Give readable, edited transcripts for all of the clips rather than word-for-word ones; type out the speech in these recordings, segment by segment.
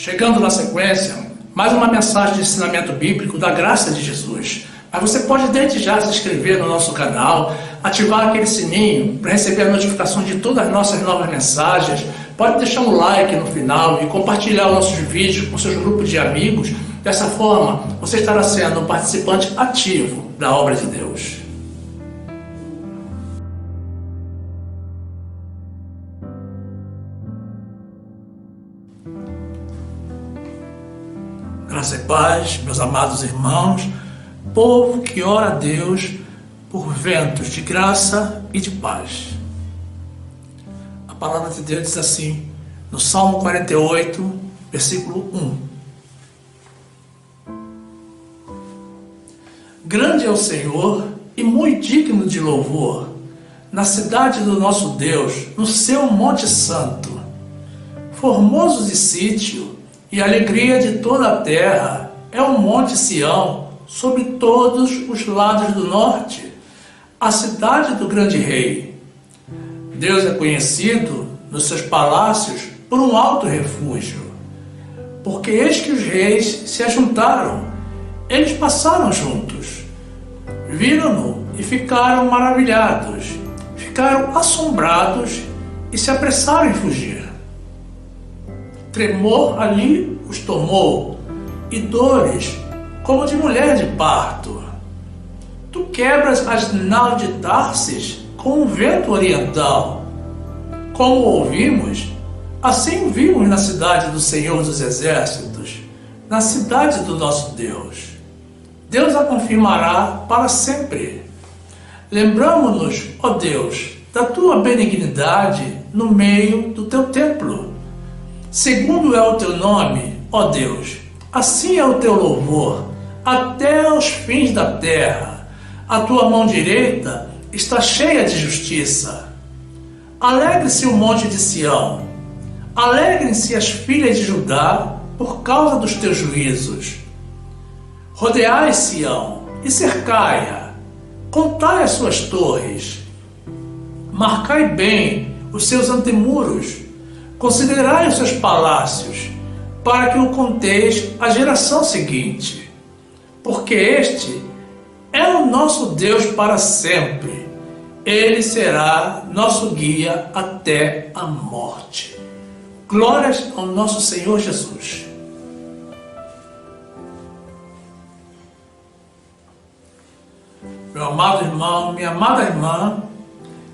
Chegando na sequência, mais uma mensagem de ensinamento bíblico da graça de Jesus. Mas você pode desde já se inscrever no nosso canal, ativar aquele sininho para receber a notificação de todas as nossas novas mensagens. Pode deixar um like no final e compartilhar os nossos vídeos com seus grupos de amigos. Dessa forma, você estará sendo um participante ativo da obra de Deus. Graça e paz, meus amados irmãos, povo que ora a Deus por ventos de graça e de paz. A palavra de Deus diz assim, no Salmo 48, versículo 1. Grande é o Senhor e muito digno de louvor, na cidade do nosso Deus, no seu monte santo. Formoso de sítio e alegria de toda a terra é o monte Sião, sobre todos os lados do norte, a cidade do grande rei. Deus é conhecido nos seus palácios por um alto refúgio, porque eis que os reis se ajuntaram, eles passaram juntos, viram-no e ficaram maravilhados, ficaram assombrados e se apressaram em fugir. Tremor ali os tomou, e dores como de mulher de parto. Tu quebras as naus de Tarsis com um vento oriental. Como ouvimos, assim vimos na cidade do Senhor dos Exércitos, na cidade do nosso Deus. Deus a confirmará para sempre. Lembramo-nos, ó Deus, da tua benignidade no meio do teu templo. Segundo é o teu nome, ó Deus, assim é o teu louvor, até aos fins da terra. A tua mão direita está cheia de justiça. Alegre-se o monte de Sião, alegrem-se as filhas de Judá por causa dos teus juízos. Rodeai Sião e cercai-a, contai as suas torres, marcai bem os seus antemuros, considerai os seus palácios, para que o conteis à geração seguinte, porque este é o nosso Deus para sempre. Ele será nosso guia até a morte. Glórias ao nosso Senhor Jesus. Meu amado irmão, minha amada irmã,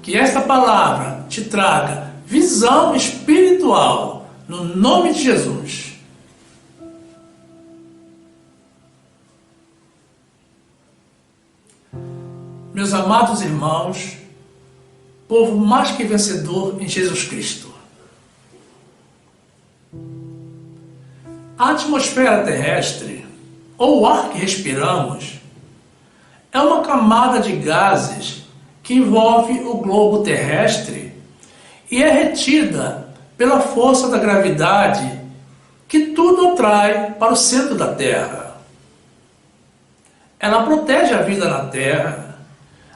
que esta palavra te traga visão espiritual, no nome de Jesus. Meus amados irmãos, povo mais que vencedor em Jesus Cristo. A atmosfera terrestre, ou o ar que respiramos, é uma camada de gases que envolve o globo terrestre e é retida pela força da gravidade que tudo atrai para o centro da Terra. Ela protege a vida na Terra,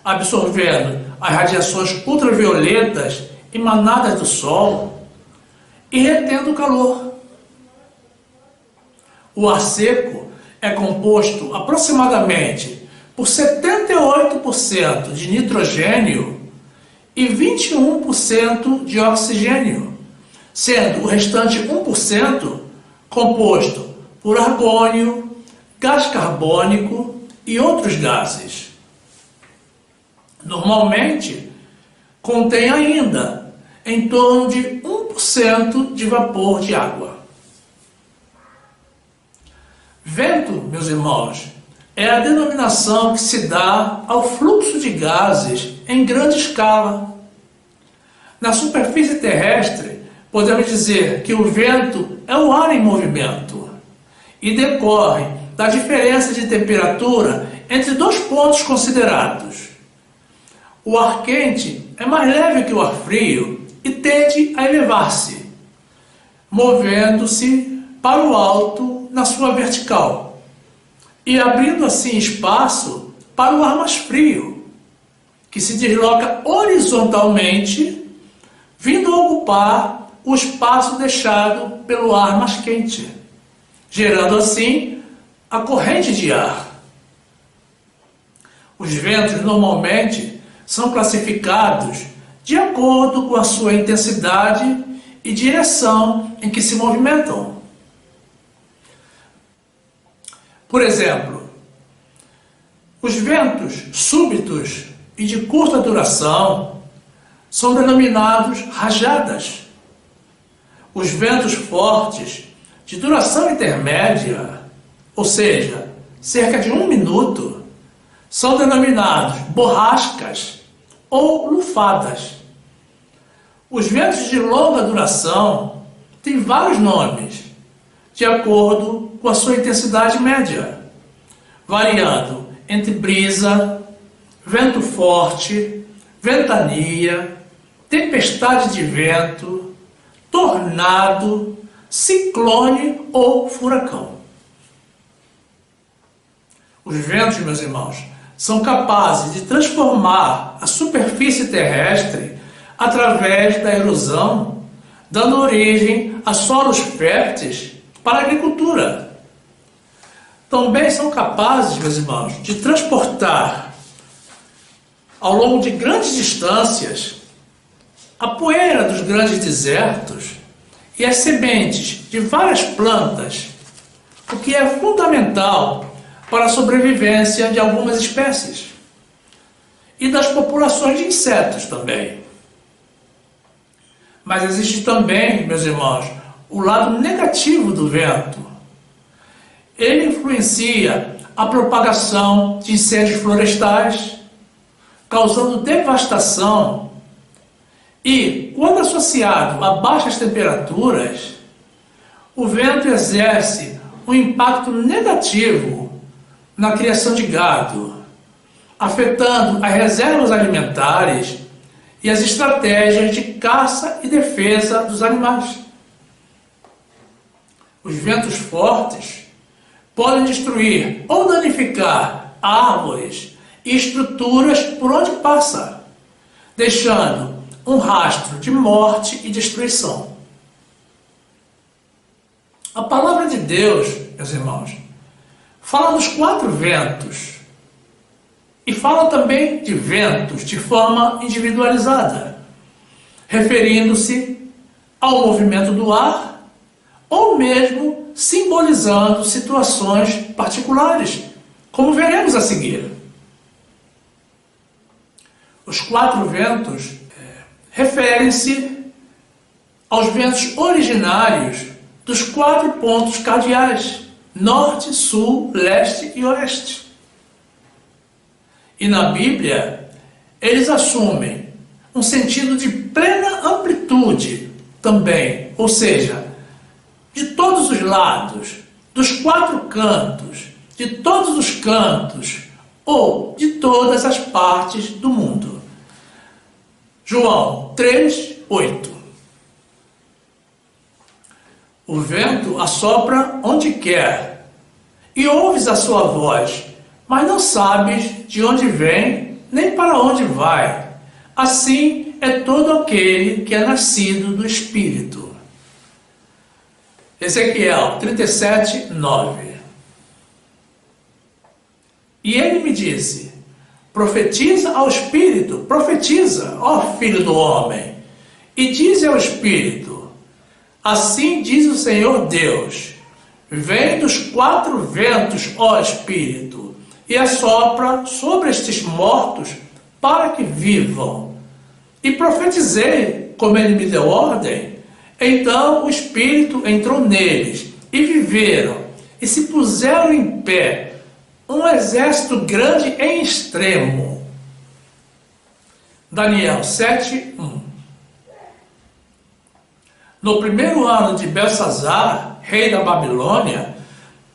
absorvendo as radiações ultravioletas emanadas do Sol e retendo o calor. O ar seco é composto aproximadamente por 78% de nitrogênio e 21% de oxigênio, sendo o restante 1% composto por argônio, gás carbônico e outros gases. Normalmente, contém ainda em torno de 1% de vapor de água. Vento, meus irmãos, é a denominação que se dá ao fluxo de gases em grande escala. Na superfície terrestre, podemos dizer que o vento é o ar em movimento e decorre da diferença de temperatura entre dois pontos considerados. O ar quente é mais leve que o ar frio e tende a elevar-se, movendo-se para o alto na sua vertical e abrindo assim espaço para o ar mais frio, que se desloca horizontalmente, vindo a ocupar o espaço deixado pelo ar mais quente. gerando assim a corrente de ar. Os ventos normalmente são classificados de acordo com a sua intensidade e direção em que se movimentam. Por exemplo, os ventos súbitos e de curta duração são denominados rajadas. Os ventos fortes, de duração intermédia, ou seja, cerca de 1 minuto, são denominados borrascas ou lufadas. Os ventos de longa duração têm vários nomes, de acordo com a sua intensidade média, variando entre brisa, vento forte, ventania, tempestade de vento, tornado, ciclone ou furacão. Os ventos, meus irmãos, são capazes de transformar a superfície terrestre através da erosão, dando origem a solos férteis para a agricultura. Também são capazes, meus irmãos, de transportar ao longo de grandes distâncias a poeira dos grandes desertos e as sementes de várias plantas, o que é fundamental para a sobrevivência de algumas espécies e das populações de insetos também. Mas existe também, meus irmãos, o lado negativo do vento. Ele influencia a propagação de incêndios florestais, causando devastação e, quando associado a baixas temperaturas, o vento exerce um impacto negativo na criação de gado, afetando as reservas alimentares e as estratégias de caça e defesa dos animais. Os ventos fortes podem destruir ou danificar árvores e estruturas por onde passa, deixando um rastro de morte e destruição. A palavra de Deus, meus irmãos, fala dos 4 ventos e fala também de ventos de forma individualizada, referindo-se ao movimento do ar ou mesmo simbolizando situações particulares, como veremos a seguir. Os 4 ventos referem-se aos ventos originários dos 4 pontos cardeais: norte, sul, leste e oeste. E na Bíblia, eles assumem um sentido de plena amplitude também, ou seja, de todos os lados, dos 4 cantos, de todos os cantos ou de todas as partes do mundo. João 3:8. O vento assopra onde quer, e ouves a sua voz, mas não sabes de onde vem, nem para onde vai. Assim é todo aquele que é nascido do Espírito. Ezequiel 37:9. E ele me disse: profetiza ao Espírito, profetiza, ó filho do homem, e dize ao Espírito: assim diz o Senhor Deus, vem dos 4 ventos, ó Espírito, e assopra sobre estes mortos para que vivam. E profetizei, como ele me deu ordem. Então o Espírito entrou neles, e viveram, e se puseram em pé, um exército grande em extremo. Daniel 7:1. No primeiro ano de Belsazar, rei da Babilônia,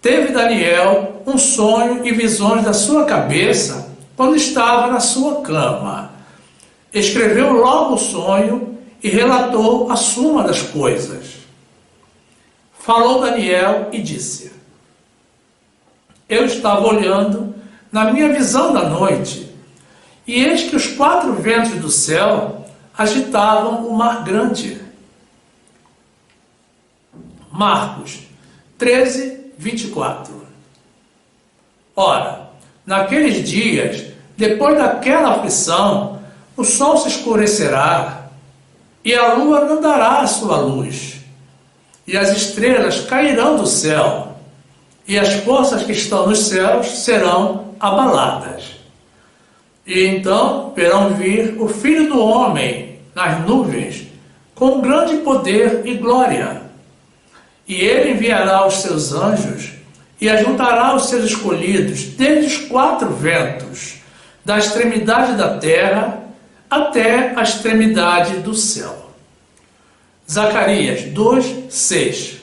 teve Daniel um sonho e visões da sua cabeça quando estava na sua cama. Escreveu logo o sonho e relatou a suma das coisas. Falou Daniel e disse: eu estava olhando na minha visão da noite, e eis que os 4 ventos do céu agitavam o mar grande. Marcos 13, 24. Ora, naqueles dias, depois daquela aflição, o sol se escurecerá, e a lua não dará a sua luz, e as estrelas cairão do céu, e as forças que estão nos céus serão abaladas. E então verão vir o Filho do Homem nas nuvens, com grande poder e glória. E ele enviará os seus anjos e ajuntará os seus escolhidos desde os quatro ventos, da extremidade da terra até a extremidade do céu. Zacarias 2, 6.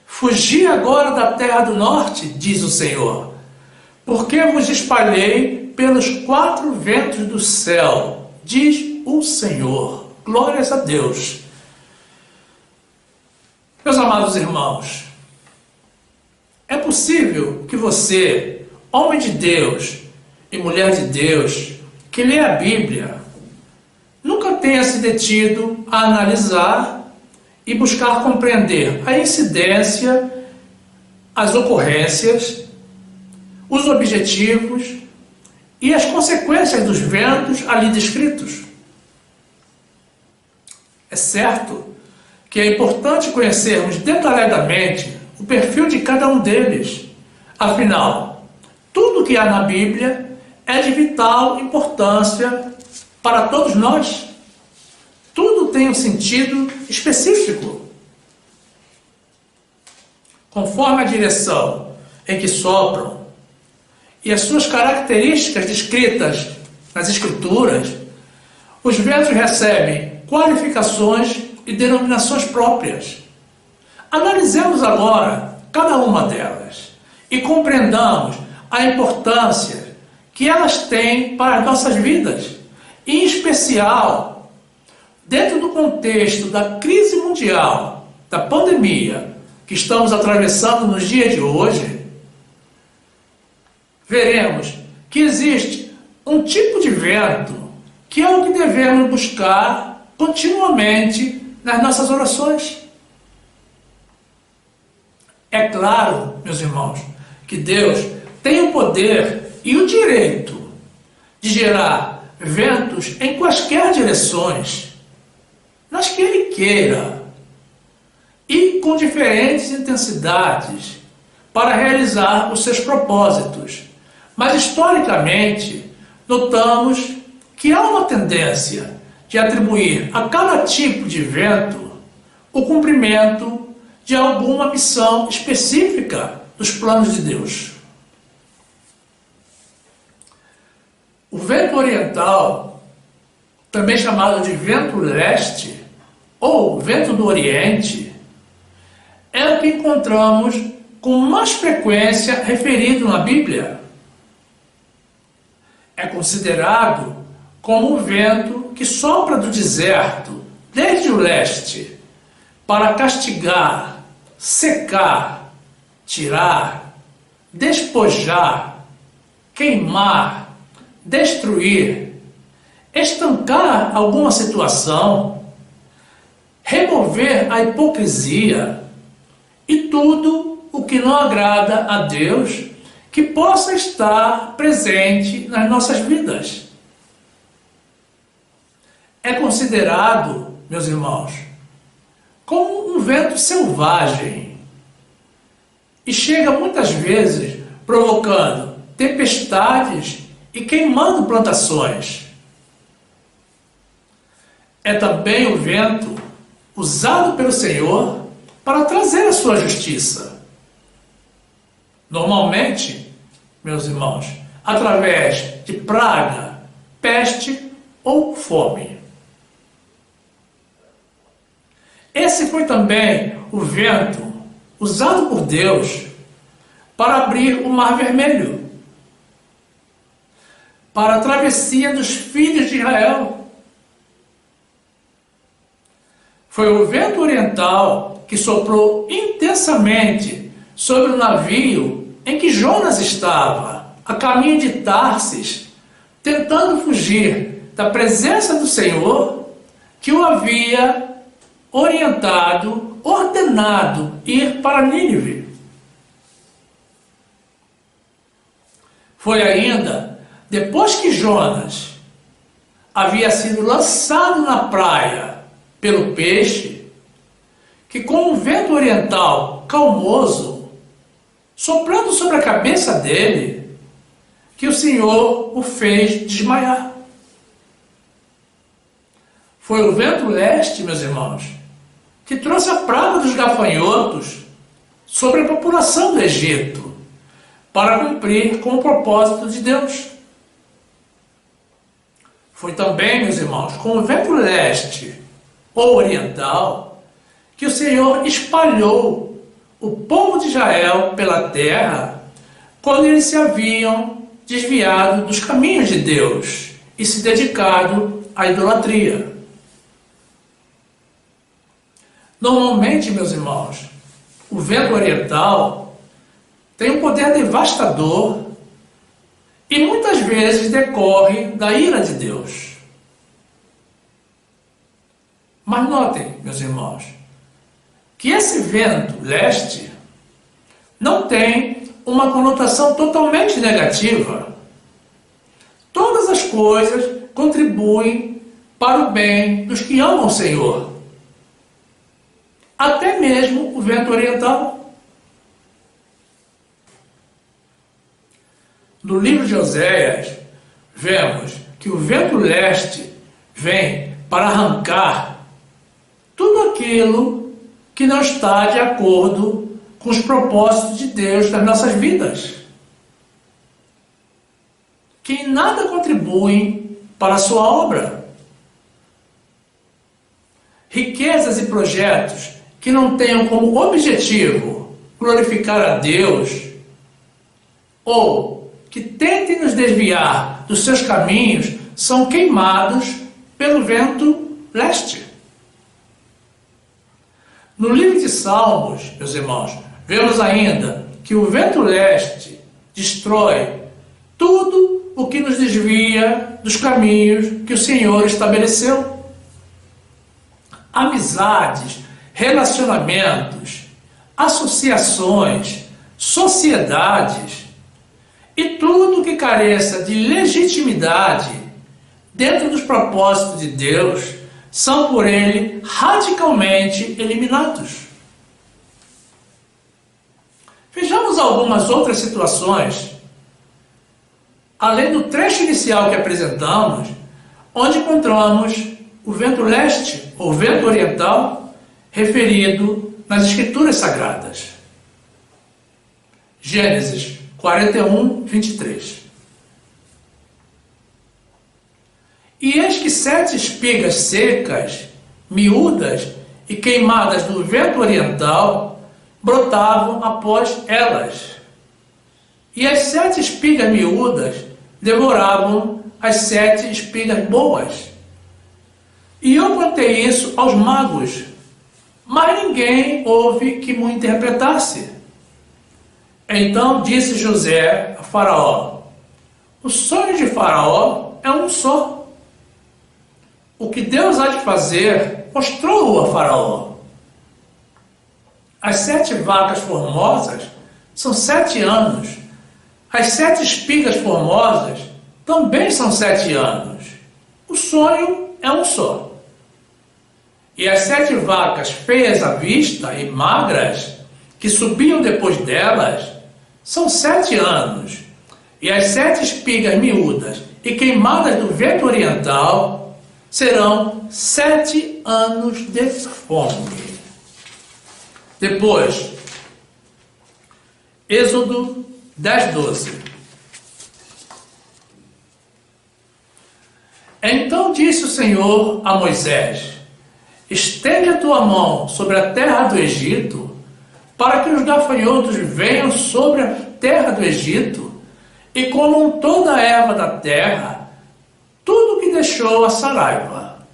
Fugi agora da terra do norte, diz o Senhor, porque vos espalhei pelos quatro ventos do céu, diz o Senhor. Glórias a Deus. Meus amados irmãos, é possível que você, homem de Deus e mulher de Deus, que lê a Bíblia, nunca tenha se detido a analisar e buscar compreender a incidência, as ocorrências, os objetivos e as consequências dos ventos ali descritos. É certo que é importante conhecermos detalhadamente o perfil de cada um deles. Afinal, tudo que há na Bíblia é de vital importância para todos nós. Tudo tem um sentido específico. Conforme a direção em que sopram e as suas características descritas nas Escrituras, os ventos recebem qualificações e denominações próprias. Analisemos agora cada uma delas e compreendamos a importância que elas têm para as nossas vidas, em especial dentro do contexto da crise mundial, da pandemia que estamos atravessando nos dias de hoje. Veremos que existe um tipo de vento que é o que devemos buscar continuamente nas nossas orações. É claro, meus irmãos, que Deus tem o poder e o direito de gerar ventos em quaisquer direções, nas que Ele queira, e com diferentes intensidades, para realizar os seus propósitos. Mas, historicamente, notamos que há uma tendência de atribuir a cada tipo de vento o cumprimento de alguma missão específica dos planos de Deus. O vento oriental, também chamado de vento leste ou vento do Oriente, é o que encontramos com mais frequência referido na Bíblia. É considerado como um vento que sopra do deserto, desde o leste, para castigar, secar, tirar, despojar, queimar, destruir, estancar alguma situação, remover a hipocrisia e tudo o que não agrada a Deus que possa estar presente nas nossas vidas. É considerado, meus irmãos, como um vento selvagem e chega muitas vezes provocando tempestades e queimando plantações. É também o vento usado pelo Senhor para trazer a sua justiça. Normalmente, meus irmãos, através de praga, peste ou fome. Esse foi também o vento usado por Deus para abrir o Mar Vermelho, para a travessia dos filhos de Israel. Foi o vento oriental que soprou intensamente sobre o navio em que Jonas estava, a caminho de Tarsis, tentando fugir da presença do Senhor, que o havia orientado ordenado ir para Nínive. Foi ainda depois que Jonas havia sido lançado na praia pelo peixe, que com um vento oriental calmoso, soprando sobre a cabeça dele, que o Senhor o fez desmaiar. Foi o vento leste, meus irmãos, que trouxe a praga dos gafanhotos sobre a população do Egito, para cumprir com o propósito de Deus. Foi também, meus irmãos, com o vento leste ou oriental que o Senhor espalhou o povo de Israel pela terra quando eles se haviam desviado dos caminhos de Deus e se dedicado à idolatria. Normalmente, meus irmãos, o vento oriental tem um poder devastador e muitas vezes decorre da ira de Deus. Mas notem, meus irmãos, que esse vento leste não tem uma conotação totalmente negativa. Todas as coisas contribuem para o bem dos que amam o Senhor. Até mesmo o vento oriental. No livro de Oséias, vemos que o vento leste vem para arrancar tudo aquilo que não está de acordo com os propósitos de Deus nas nossas vidas, que em nada contribuem para a sua obra. Riquezas e projetos que não tenham como objetivo glorificar a Deus, ou que tentem nos desviar dos seus caminhos, são queimados pelo vento leste. No livro de Salmos, meus irmãos, vemos ainda que o vento leste destrói tudo o que nos desvia dos caminhos que o Senhor estabeleceu. Amizades, relacionamentos, associações, sociedades e tudo que careça de legitimidade dentro dos propósitos de Deus são por ele radicalmente eliminados. Vejamos algumas outras situações, além do trecho inicial que apresentamos, onde encontramos o vento leste ou vento oriental referido nas Escrituras Sagradas. Gênesis 41, 23. E eis que 7 espigas secas, miúdas e queimadas do vento oriental brotavam após elas. E as 7 espigas miúdas devoravam as 7 espigas boas. E eu contei isso aos magos, mas ninguém houve que me interpretasse. Então disse José a Faraó: o sonho de Faraó é um só. O que Deus há de fazer, mostrou-o a Faraó. As 7 vacas formosas são 7 anos. As 7 espigas formosas também são 7 anos. O sonho é um só. E as 7 vacas feias à vista e magras, que subiam depois delas, são 7 anos. E as 7 espigas miúdas e queimadas do vento oriental serão 7 anos de fome. Depois, Êxodo 10, 12. Então disse o Senhor a Moisés: estende a tua mão sobre a terra do Egito, para que os gafanhotos venham sobre a terra do Egito e comam toda a erva da terra, tudo que deixou a saraiva.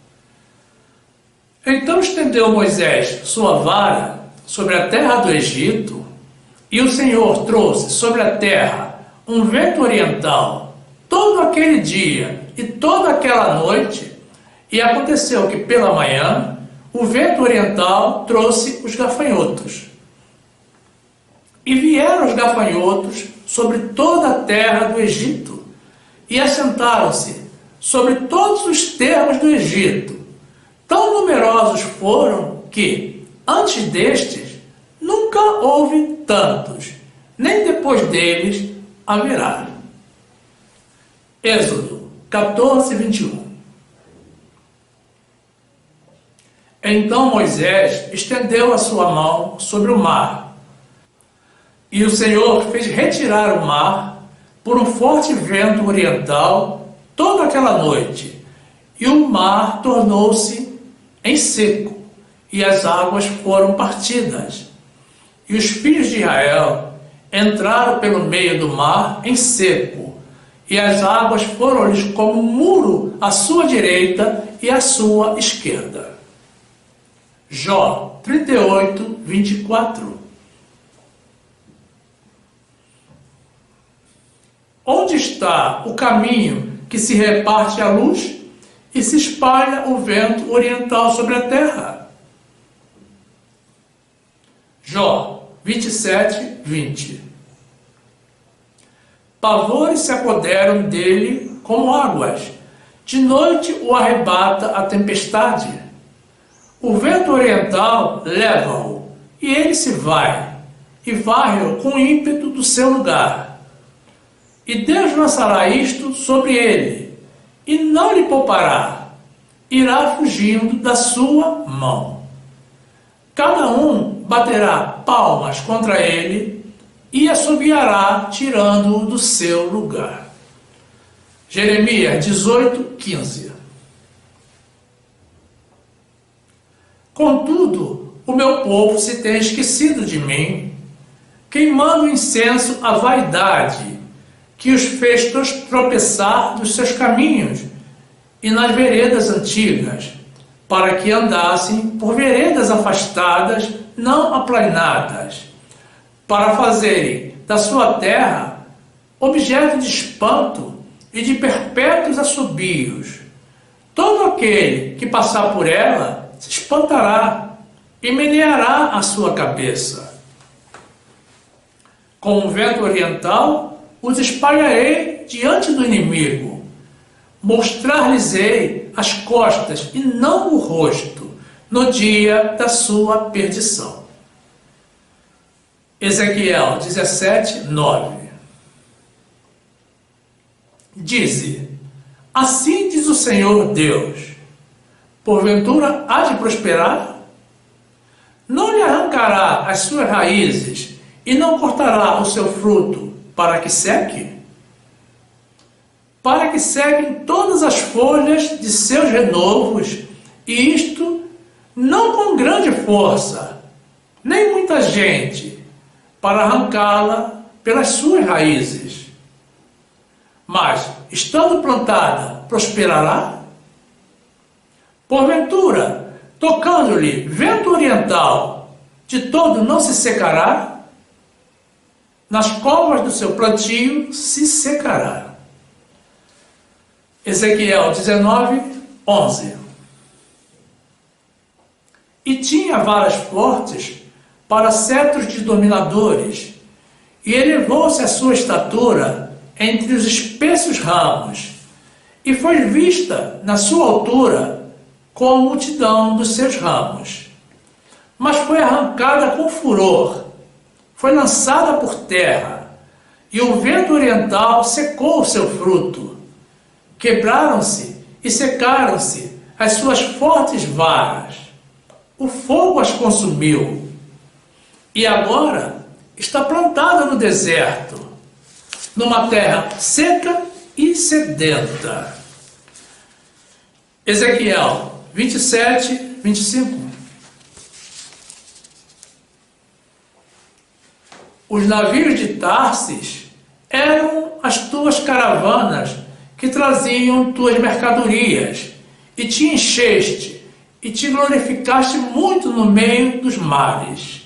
Então estendeu Moisés sua vara sobre a terra do Egito, e o Senhor trouxe sobre a terra um vento oriental todo aquele dia e toda aquela noite, e aconteceu que pela manhã o vento oriental trouxe os gafanhotos. E vieram os gafanhotos sobre toda a terra do Egito, e assentaram-se sobre todos os termos do Egito. Tão numerosos foram que, antes destes, nunca houve tantos, nem depois deles haverá. Êxodo 14, 21. Então Moisés estendeu a sua mão sobre o mar, e o Senhor fez retirar o mar por um forte vento oriental toda aquela noite, e o mar tornou-se em seco, e as águas foram partidas. E os filhos de Israel entraram pelo meio do mar em seco, e as águas foram-lhes como um muro à sua direita e à sua esquerda. Jó 38, 24. Onde está o caminho que se reparte a luz e se espalha o vento oriental sobre a terra? Jó 27, 20. Pavores se apoderam dele como águas, de noite o arrebata a tempestade. O vento oriental leva-o, e ele se vai, e varre-o com ímpeto do seu lugar. E Deus lançará isto sobre ele, e não lhe poupará, irá fugindo da sua mão. Cada um baterá palmas contra ele, e assobiará, tirando-o do seu lugar. Jeremias 18, 15. Contudo, o meu povo se tem esquecido de mim, queimando incenso à vaidade, que os fez tropeçar dos seus caminhos e nas veredas antigas, para que andassem por veredas afastadas, não aplanadas, para fazerem da sua terra objeto de espanto e de perpétuos assobios. Todo aquele que passar por ela se espantará e meneará a sua cabeça. Com o vento oriental os espalharei diante do inimigo, mostrar-lhes-ei as costas e não o rosto, no dia da sua perdição. Ezequiel 17, 9. Dize: assim diz o Senhor Deus, porventura há de prosperar? Não lhe arrancará as suas raízes e não cortará o seu fruto para que seque? Para que sequem todas as folhas de seus renovos, e isto não com grande força, nem muita gente, para arrancá-la pelas suas raízes. Mas, estando plantada, prosperará? Porventura, tocando-lhe vento oriental, de todo não se secará? Nas covas do seu plantio se secará. Ezequiel 19, 11. E tinha varas fortes para cetros de dominadores, e elevou-se a sua estatura entre os espessos ramos, e foi vista na sua altura com a multidão dos seus ramos. Mas foi arrancada com furor, foi lançada por terra, e o vento oriental secou o seu fruto. Quebraram-se e secaram-se as suas fortes varas. O fogo as consumiu. E agora está plantada no deserto, numa terra seca e sedenta. Ezequiel 27, 25. Os navios de Tarsis eram as tuas caravanas que traziam tuas mercadorias, e te encheste, e te glorificaste muito no meio dos mares.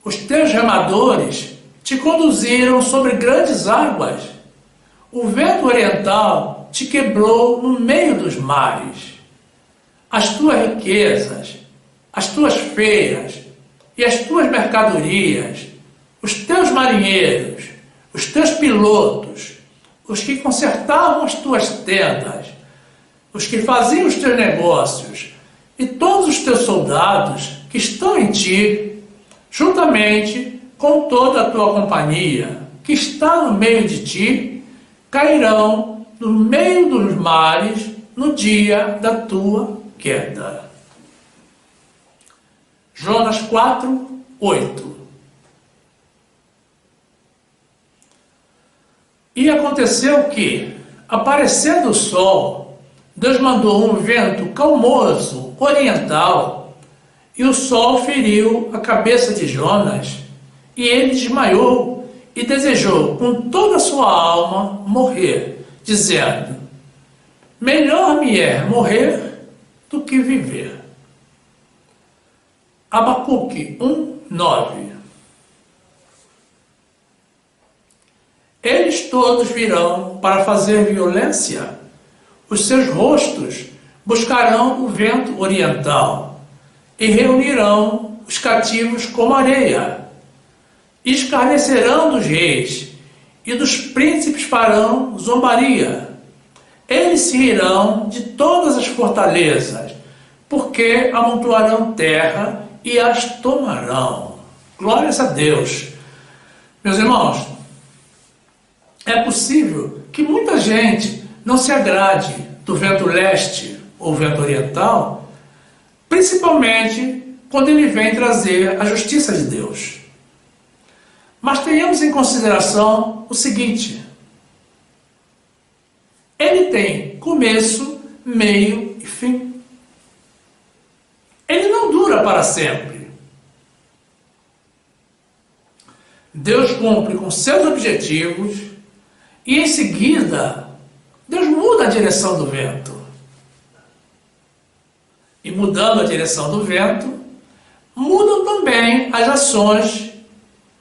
Os teus remadores te conduziram sobre grandes águas. O vento oriental te quebrou no meio dos mares. as tuas riquezas, as tuas feiras e as tuas mercadorias, os teus marinheiros, os teus pilotos, os que consertavam as tuas tendas, os que faziam os teus negócios e todos os teus soldados que estão em ti, juntamente com toda a tua companhia que está no meio de ti, cairão no meio dos mares no dia da tua queda. Jonas 4, 8. E aconteceu que, aparecendo o sol, Deus mandou um vento calmoso oriental, e o sol feriu a cabeça de Jonas, e ele desmaiou e desejou com toda a sua alma morrer, dizendo: melhor me é morrer do que viver. Abacuque 1, 9. Eles todos virão para fazer violência, os seus rostos buscarão o vento oriental, e reunirão os cativos como areia, escarnecerão dos reis, e dos príncipes farão zombaria. Eles se irão de todas as fortalezas, porque amontoarão terra e as tomarão. Glórias a Deus. Meus irmãos, é possível que muita gente não se agrade do vento leste ou vento oriental, principalmente quando ele vem trazer a justiça de Deus. Mas tenhamos em consideração o seguinte: ele tem começo, meio e fim. Ele não dura para sempre. Deus cumpre com seus objetivos e em seguida Deus muda a direção do vento. E mudando a direção do vento, mudam também as ações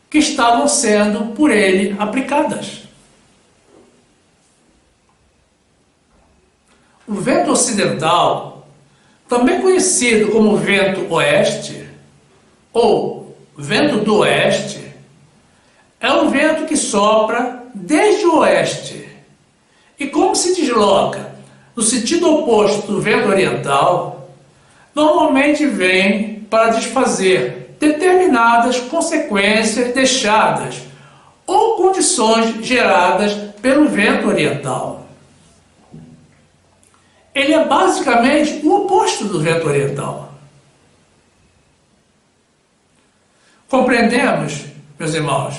que estavam sendo por ele aplicadas. O vento ocidental, também conhecido como vento oeste ou vento do oeste, é um vento que sopra desde o oeste e, como se desloca no sentido oposto do vento oriental, normalmente vem para desfazer determinadas consequências deixadas ou condições geradas pelo vento oriental. Ele é basicamente o oposto do vento oriental. Compreendemos, meus irmãos,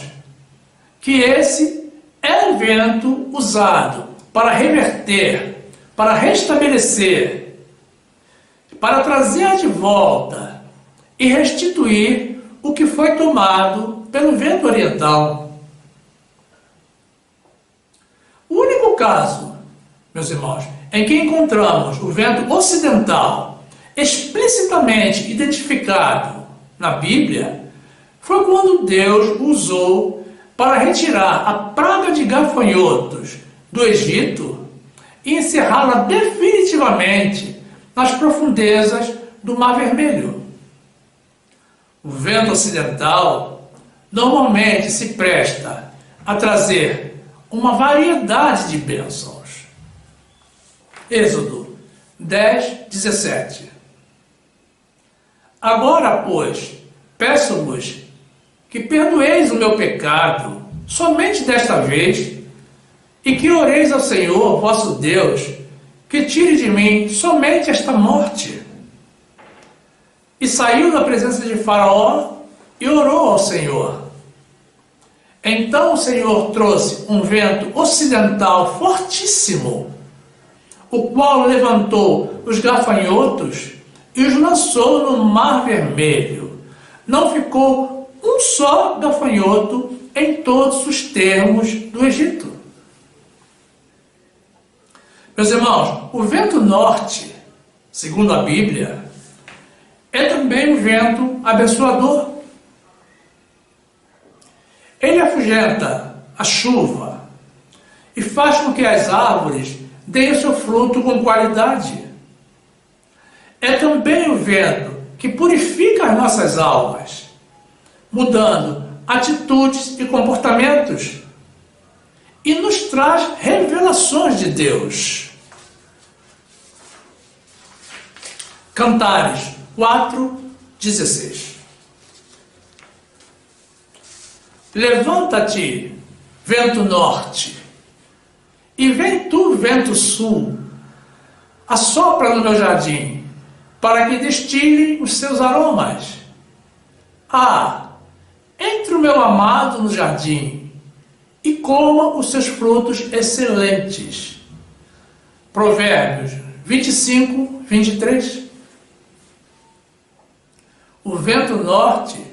que esse é o vento usado para reverter, para restabelecer, para trazer de volta e restituir o que foi tomado pelo vento oriental. O único caso, meus irmãos, em que encontramos o vento ocidental explicitamente identificado na Bíblia foi quando Deus usou para retirar a praga de gafanhotos do Egito e encerrá-la definitivamente nas profundezas do Mar Vermelho. O vento ocidental normalmente se presta a trazer uma variedade de bênçãos. Êxodo 10, 17. Agora, pois, peço-vos que perdoeis o meu pecado somente desta vez, e que oreis ao Senhor, vosso Deus, que tire de mim somente esta morte. E saiu da presença de Faraó e orou ao Senhor. Então o Senhor trouxe um vento ocidental fortíssimo, o qual levantou os gafanhotos e os lançou no Mar Vermelho. Não ficou um só gafanhoto em todos os termos do Egito. Meus irmãos, o vento norte, segundo a Bíblia, é também um vento abençoador. Ele afugenta a chuva e faz com que as árvores deem o seu fruto com qualidade. é também o vento que purifica as nossas almas, mudando atitudes e comportamentos, e nos traz revelações de Deus. Cantares 4:16. Levanta-te, vento norte, e vem tu, vento sul, assopra no meu jardim, para que destile os seus aromas. Entre o meu amado no jardim, e coma os seus frutos excelentes. Provérbios 25:23. O vento norte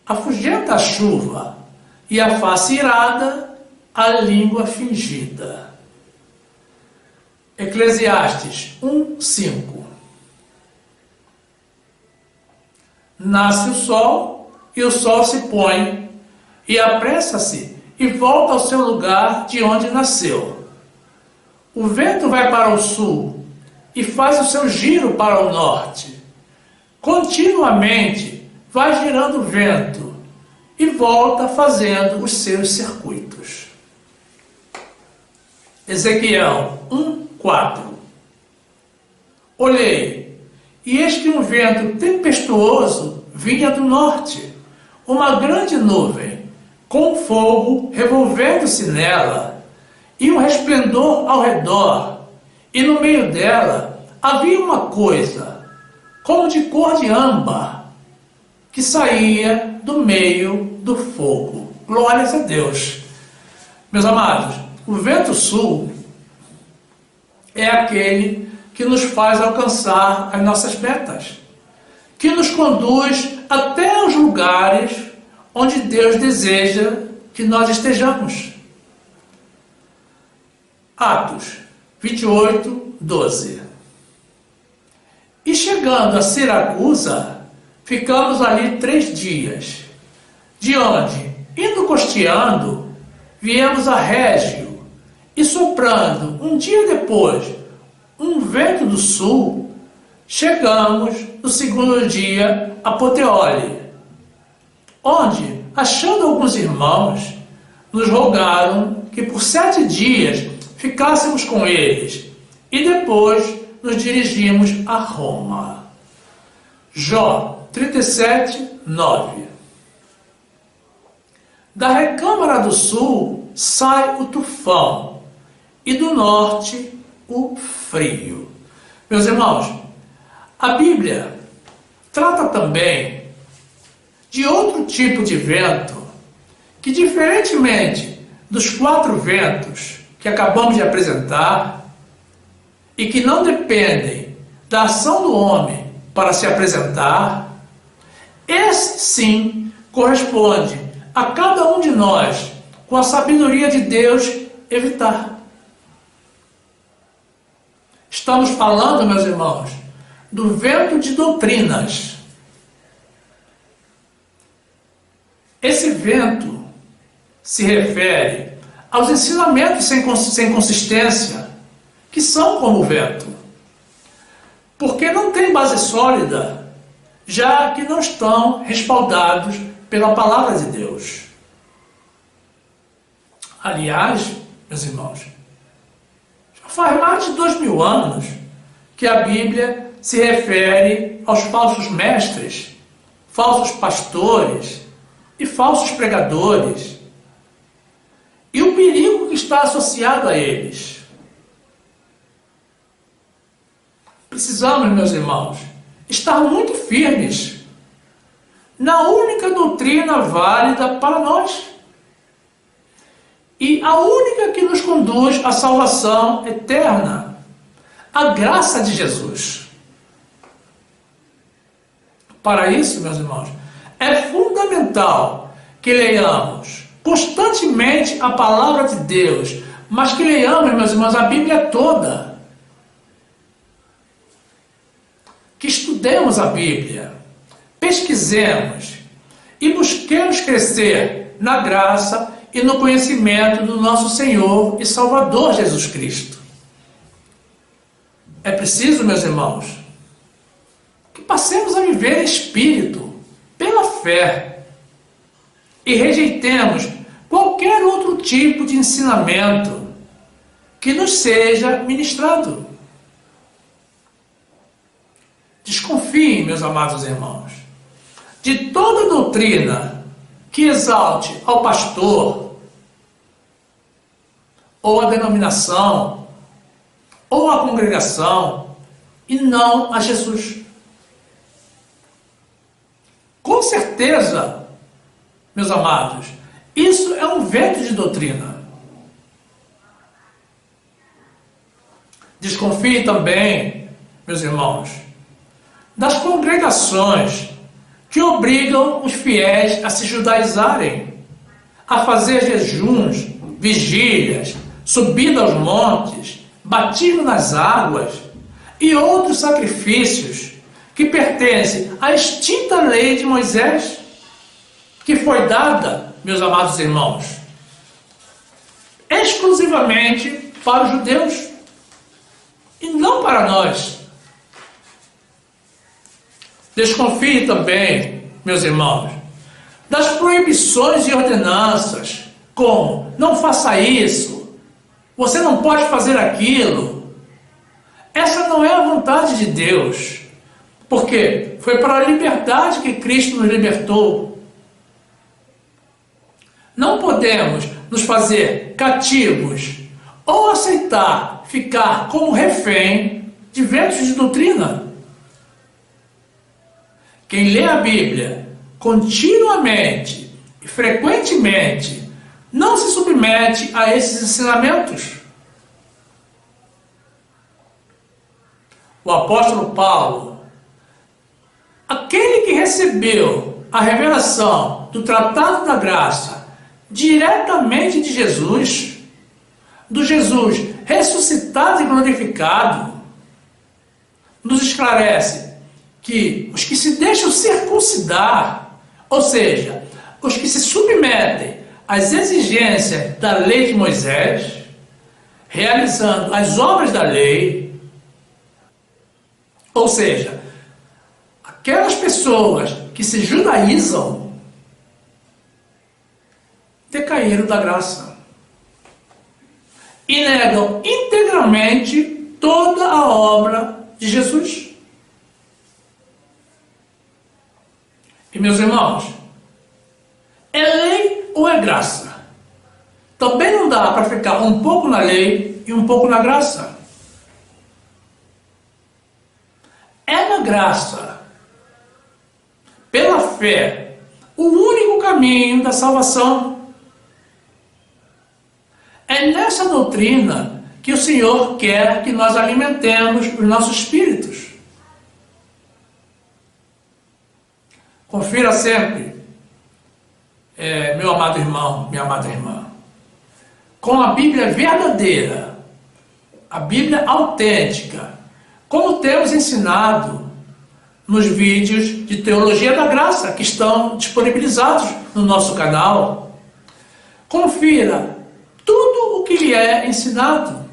afugenta a chuva, e a face irada a língua fingida. Eclesiastes 1:5. Nasce o sol, e o sol se põe, e apressa-se, e volta ao seu lugar de onde nasceu. O vento vai para o sul, e faz o seu giro para o norte. Continuamente vai girando o vento, e volta fazendo os seus circuitos. Ezequiel 1:4. Olhei, e eis que um vento tempestuoso vinha do norte, uma grande nuvem, com fogo revolvendo-se nela, e um resplendor ao redor, e no meio dela havia uma coisa, como de cor de âmbar, que saía do meio do fogo. Glórias a Deus. Meus amados, o vento sul é aquele que nos faz alcançar as nossas metas, que nos conduz até os lugares onde Deus deseja que nós estejamos. Atos 28:12. E chegando a Siracusa, ficamos ali 3 dias, de onde, indo costeando, viemos a Régio, e soprando um dia depois um vento do sul, chegamos no segundo dia a Puteoli, onde, achando alguns irmãos, nos rogaram que por 7 dias ficássemos com eles, e depois nos dirigimos a Roma. Jó 37:9. Da recâmara do sul sai o tufão, e do norte o frio. Meus irmãos, a Bíblia trata também de outro tipo de vento, que diferentemente dos 4 ventos que acabamos de apresentar, e que não dependem da ação do homem para se apresentar, esse sim corresponde a cada um de nós, com a sabedoria de Deus, evitar. Estamos falando, meus irmãos, do vento de doutrinas. Esse vento se refere aos ensinamentos sem consistência, que são como o vento, porque não tem base sólida, já que não estão respaldados pela palavra de Deus. Aliás, meus irmãos, já faz mais de 2000 anos que a Bíblia se refere aos falsos mestres, falsos pastores e falsos pregadores, e o perigo que está associado a eles. Precisamos, meus irmãos, estar muito firmes na única doutrina válida para nós, e a única que nos conduz à salvação eterna, a graça de Jesus. Para isso, meus irmãos, é fundamental que leiamos constantemente a palavra de Deus, mas que leiamos, meus irmãos, a Bíblia toda. Que estudemos a Bíblia, pesquisemos e busquemos crescer na graça e no conhecimento do nosso Senhor e Salvador Jesus Cristo. É preciso, meus irmãos, que passemos a viver em espírito, pela fé, e rejeitemos qualquer outro tipo de ensinamento que nos seja ministrado. Desconfiem, meus amados irmãos, de toda doutrina que exalte ao pastor, ou a denominação, ou a congregação, e não a Jesus. Com certeza, meus amados, isso é um vento de doutrina. Desconfie também, meus irmãos, das congregações que obrigam os fiéis a se judaizarem, a fazer jejuns, vigílias, subida aos montes, batismo nas águas e outros sacrifícios que pertencem à extinta lei de Moisés, que foi dada, meus amados irmãos, exclusivamente para os judeus e não para nós. Desconfie também, meus irmãos, das proibições e ordenanças, como não faça isso, você não pode fazer aquilo. Essa não é a vontade de Deus, porque foi para a liberdade que Cristo nos libertou. Não podemos nos fazer cativos ou aceitar ficar como refém de ventos de doutrina. Quem lê a Bíblia continuamente e frequentemente não se submete a esses ensinamentos. O apóstolo Paulo, aquele que recebeu a revelação do Tratado da Graça diretamente de Jesus, do Jesus ressuscitado e glorificado, nos esclarece que os que se deixam circuncidar, ou seja, os que se submetem às exigências da lei de Moisés, realizando as obras da lei, ou seja, aquelas pessoas que se judaizam, decaíram da graça e negam integralmente toda a obra de Jesus. E meus irmãos, é lei ou é graça? Também não dá para ficar um pouco na lei e um pouco na graça. É na graça, pela fé, o único caminho da salvação. É nessa doutrina que o Senhor quer que nós alimentemos os nossos espíritos. Confira sempre, meu amado irmão, minha amada irmã, com a Bíblia verdadeira, a Bíblia autêntica, como temos ensinado nos vídeos de Teologia da Graça que estão disponibilizados no nosso canal. Confira tudo o que lhe é ensinado.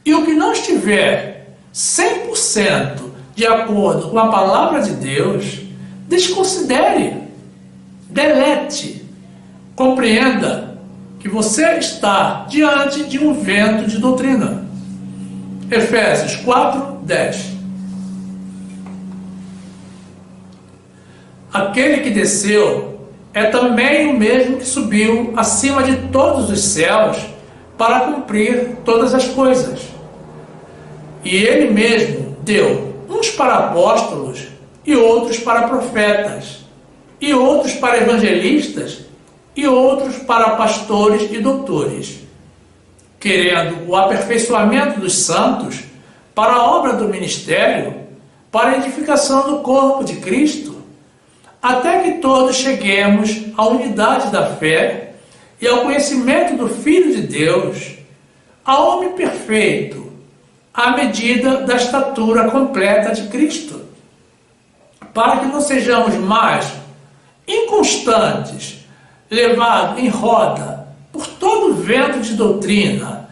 E o que não estiver 100% de acordo com a palavra de Deus, desconsidere, delete, compreenda que você está diante de um vento de doutrina. Efésios 4:10. Aquele que desceu é também o mesmo que subiu acima de todos os céus para cumprir todas as coisas. E ele mesmo deu uns para apóstolos, e outros para profetas, e outros para evangelistas, e outros para pastores e doutores, querendo o aperfeiçoamento dos santos para a obra do ministério, para a edificação do corpo de Cristo, até que todos cheguemos à unidade da fé e ao conhecimento do Filho de Deus, ao homem perfeito, à medida da estatura completa de Cristo, para que não sejamos mais inconstantes, levados em roda por todo vento de doutrina,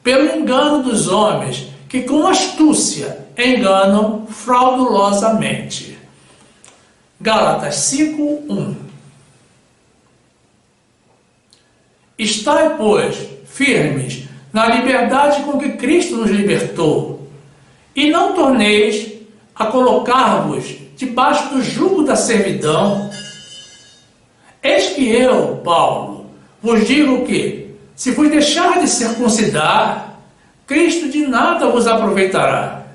pelo engano dos homens, que com astúcia enganam fraudulosamente. Gálatas 5:1. Estai, pois, firmes na liberdade com que Cristo nos libertou, e não torneis a colocar-vos debaixo do jugo da servidão. Eis que eu, Paulo, vos digo que, se vos deixar de circuncidar, Cristo de nada vos aproveitará.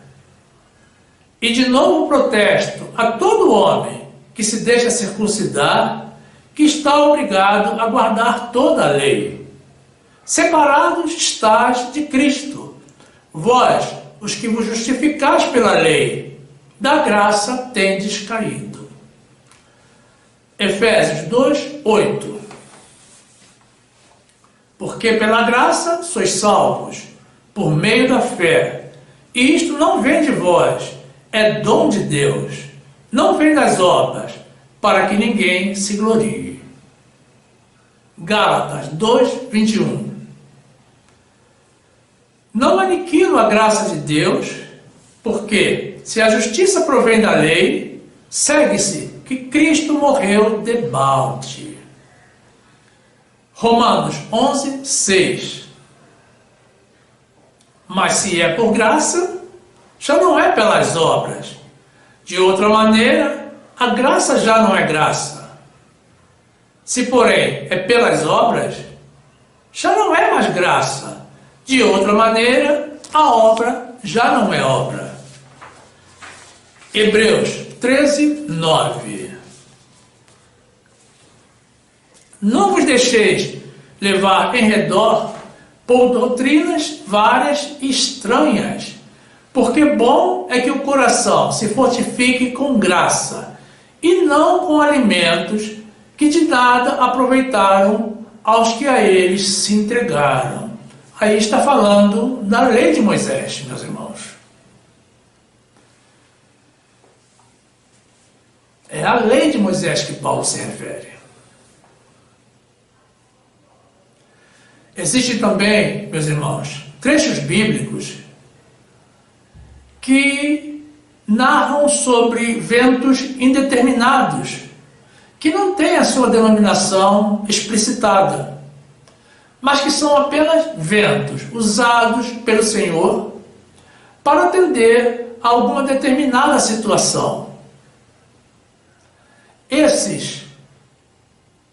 E de novo protesto a todo homem que se deixa circuncidar, que está obrigado a guardar toda a lei. Separados estáis de Cristo, vós, os que vos justificais pela lei, da graça tendes caído. Efésios 2:8. Porque pela graça sois salvos, por meio da fé, e isto não vem de vós, é dom de Deus, não vem das obras, para que ninguém se glorie. Gálatas 2:21. Não aniquilo a graça de Deus, porque, se a justiça provém da lei, segue-se que Cristo morreu debalde. Romanos 11:6. Mas se é por graça, já não é pelas obras. De outra maneira, a graça já não é graça. Se, porém, é pelas obras, já não é mais graça. De outra maneira, a obra já não é obra. Hebreus 13:9. Não vos deixeis levar em redor por doutrinas várias e estranhas, porque bom é que o coração se fortifique com graça, e não com alimentos que de nada aproveitaram aos que a eles se entregaram. Aí está falando da lei de Moisés, meus irmãos. É a lei de Moisés que Paulo se refere. Existem também, meus irmãos, trechos bíblicos que narram sobre ventos indeterminados, que não têm a sua denominação explicitada, mas que são apenas ventos usados pelo Senhor para atender a alguma determinada situação. Esses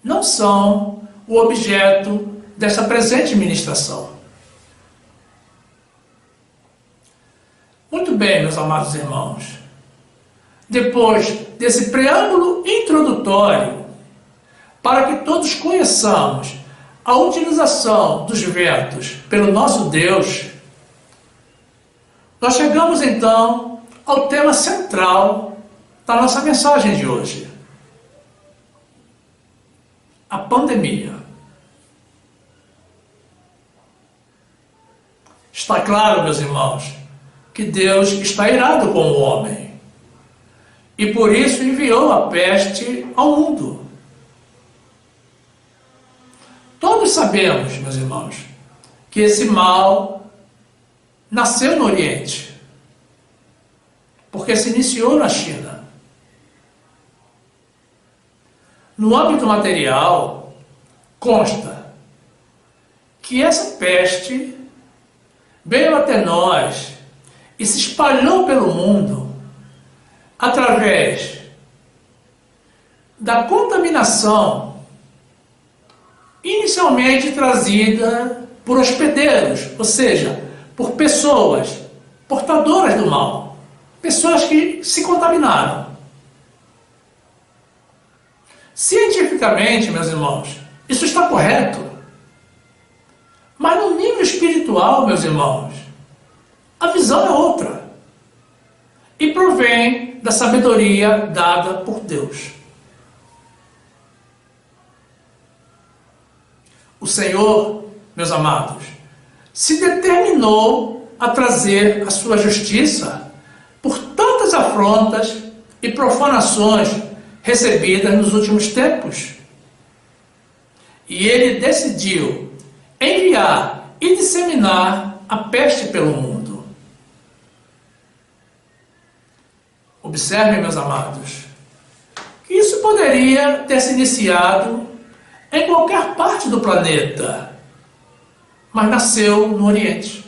não são o objeto dessa presente ministração. Muito bem, meus amados irmãos. Depois desse preâmbulo introdutório, para que todos conheçamos a utilização dos ventos pelo nosso Deus, nós chegamos então ao tema central da nossa mensagem de hoje: a pandemia. Está claro, meus irmãos, que Deus está irado com o homem e por isso enviou a peste ao mundo. Todos sabemos, meus irmãos, que esse mal nasceu no Oriente, porque se iniciou na China. No âmbito material, consta que essa peste veio até nós e se espalhou pelo mundo através da contaminação inicialmente trazida por hospedeiros, ou seja, por pessoas portadoras do mal, pessoas que se contaminaram. Cientificamente, meus irmãos, isso está correto. Mas no nível espiritual, meus irmãos, a visão é outra. E provém da sabedoria dada por Deus. O Senhor, meus amados, se determinou a trazer a sua justiça por tantas afrontas e profanações recebidas nos últimos tempos. E ele decidiu enviar e disseminar a peste pelo mundo. Observem, meus amados, que isso poderia ter se iniciado em qualquer parte do planeta, mas nasceu no Oriente.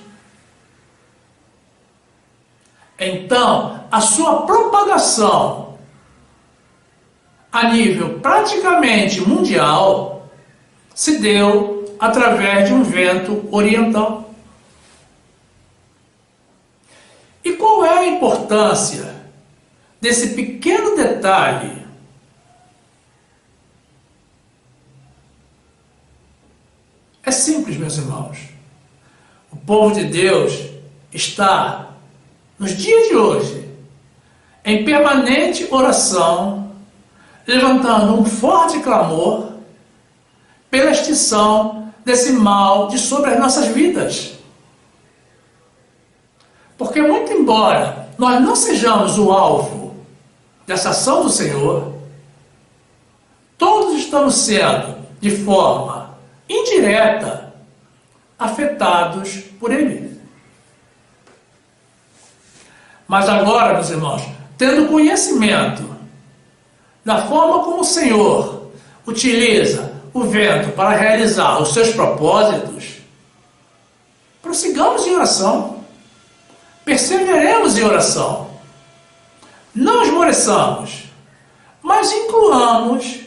Então, a sua propagação a nível praticamente mundial se deu através de um vento oriental. E qual é a importância desse pequeno detalhe? É simples, meus irmãos. O povo de Deus está, nos dias de hoje, em permanente oração, levantando um forte clamor pela extinção desse mal de sobre as nossas vidas. Porque, muito embora nós não sejamos o alvo dessa ação do Senhor, todos estamos sendo, de forma indireta, afetados por Ele. Mas agora, meus irmãos, tendo conhecimento da forma como o Senhor utiliza o vento para realizar os seus propósitos, prossigamos em oração, perseveremos em oração, não esmoreçamos, mas incluamos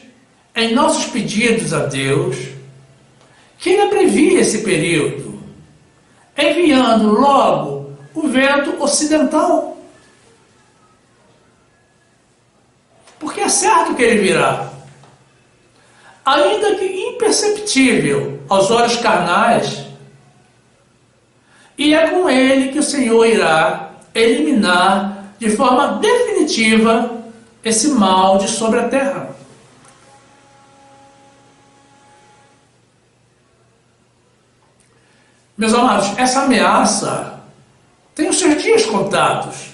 em nossos pedidos a Deus que Ele abrevie esse período, enviando logo o vento ocidental. Porque é certo que ele virá. Ainda que imperceptível aos olhos carnais, e é com ele que o Senhor irá eliminar de forma definitiva esse mal de sobre a terra. Meus amados, essa ameaça tem os seus dias contados.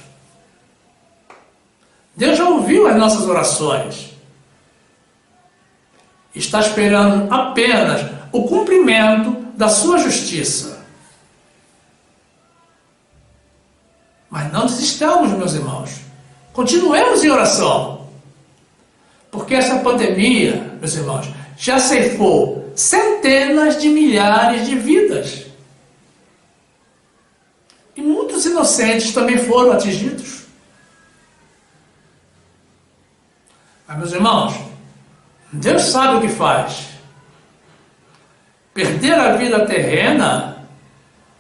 Deus já ouviu as nossas orações. Está esperando apenas o cumprimento da sua justiça. Mas não desistamos, meus irmãos. Continuemos em oração. Porque essa pandemia, meus irmãos, já ceifou centenas de milhares de vidas. E muitos inocentes também foram atingidos. Mas, meus irmãos, Deus sabe o que faz. Perder a vida terrena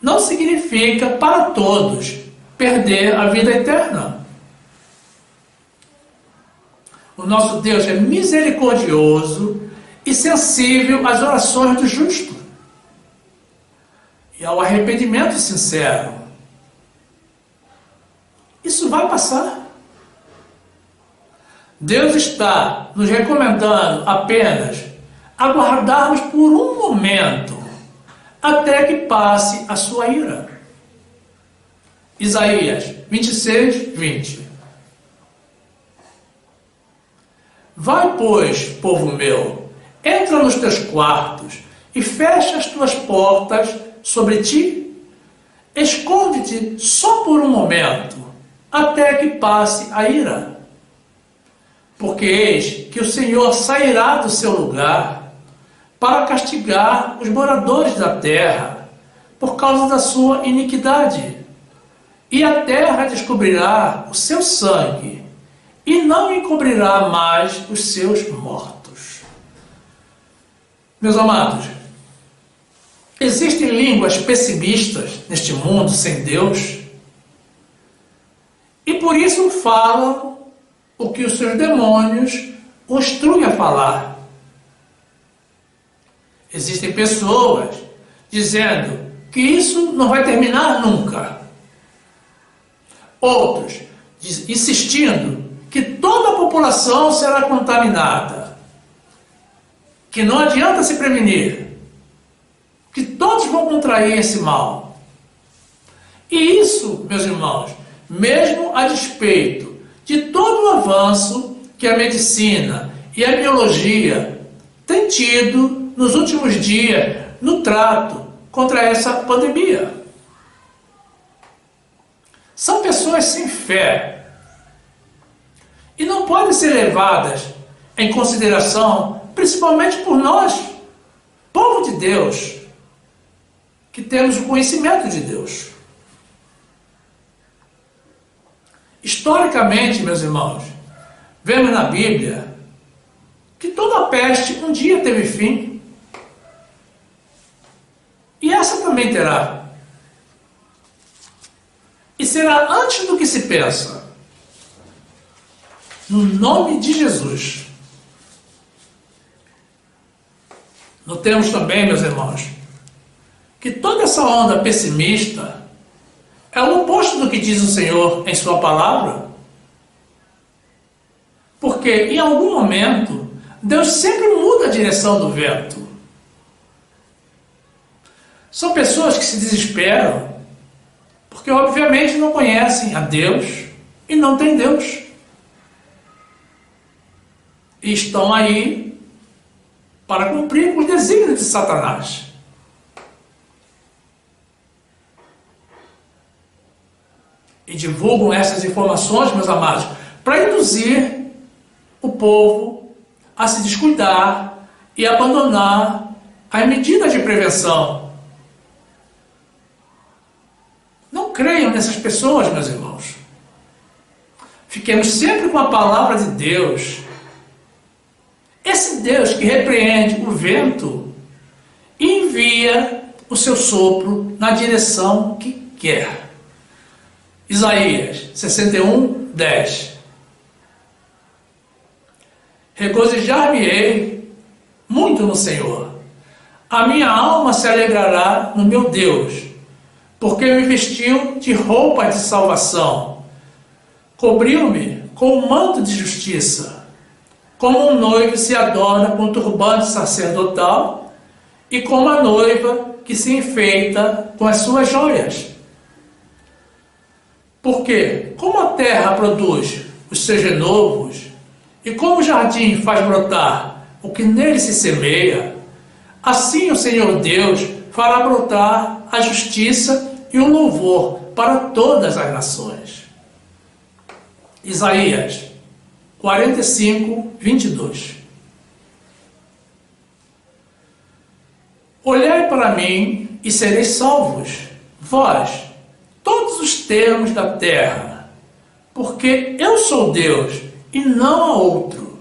não significa para todos perder a vida eterna. O nosso Deus é misericordioso e sensível às orações do justo e ao arrependimento sincero. Isso vai passar. Deus está nos recomendando apenas aguardarmos por um momento até que passe a sua ira. Isaías 26, 20. Vai, pois, povo meu, entra nos teus quartos e fecha as tuas portas sobre ti. Esconde-te só por um momento, até que passe a ira. Porque eis que o Senhor sairá do seu lugar para castigar os moradores da terra por causa da sua iniquidade. E a terra descobrirá o seu sangue e não encobrirá mais os seus mortos. Meus amados, existem línguas pessimistas neste mundo sem Deus e por isso falam o que os seus demônios o instruem a falar. Existem pessoas dizendo que isso não vai terminar nunca. Outros insistindo que toda a população será contaminada, que não adianta se prevenir, que todos vão contrair esse mal. E isso, meus irmãos, mesmo a despeito de todo o avanço que a medicina e a biologia têm tido nos últimos dias no trato contra essa pandemia. São pessoas sem fé, e não podem ser levadas em consideração, principalmente por nós, povo de Deus, que temos o conhecimento de Deus. Historicamente, meus irmãos, vemos na Bíblia que toda peste um dia teve fim, e essa também terá. E será antes do que se pensa. No nome de Jesus. Notemos também, meus irmãos, que toda essa onda pessimista é o oposto do que diz o Senhor em sua palavra. Porque em algum momento, Deus sempre muda a direção do vento. São pessoas que se desesperam, porque obviamente não conhecem a Deus e não têm Deus. E estão aí para cumprir os desígnios de Satanás. E divulgam essas informações, meus amados, para induzir o povo a se descuidar e abandonar as medidas de prevenção. Não creiam nessas pessoas, meus irmãos. Fiquemos sempre com a palavra de Deus. Esse Deus que repreende o vento e envia o seu sopro na direção que quer. Isaías 61, 10. Regozijar-me-ei muito no Senhor. A minha alma se alegrará no meu Deus, porque me vestiu de roupa de salvação, cobriu-me com um manto de justiça, como um noivo se adorna com turbante sacerdotal, e como a noiva que se enfeita com as suas joias. Porque, como a terra produz os seus renovos, e como o jardim faz brotar o que nele se semeia, assim o Senhor Deus fará brotar a justiça e o louvor para todas as nações. Isaías 45, 22. Olhai para mim e sereis salvos, vós, todos os termos da terra, porque eu sou Deus e não há outro.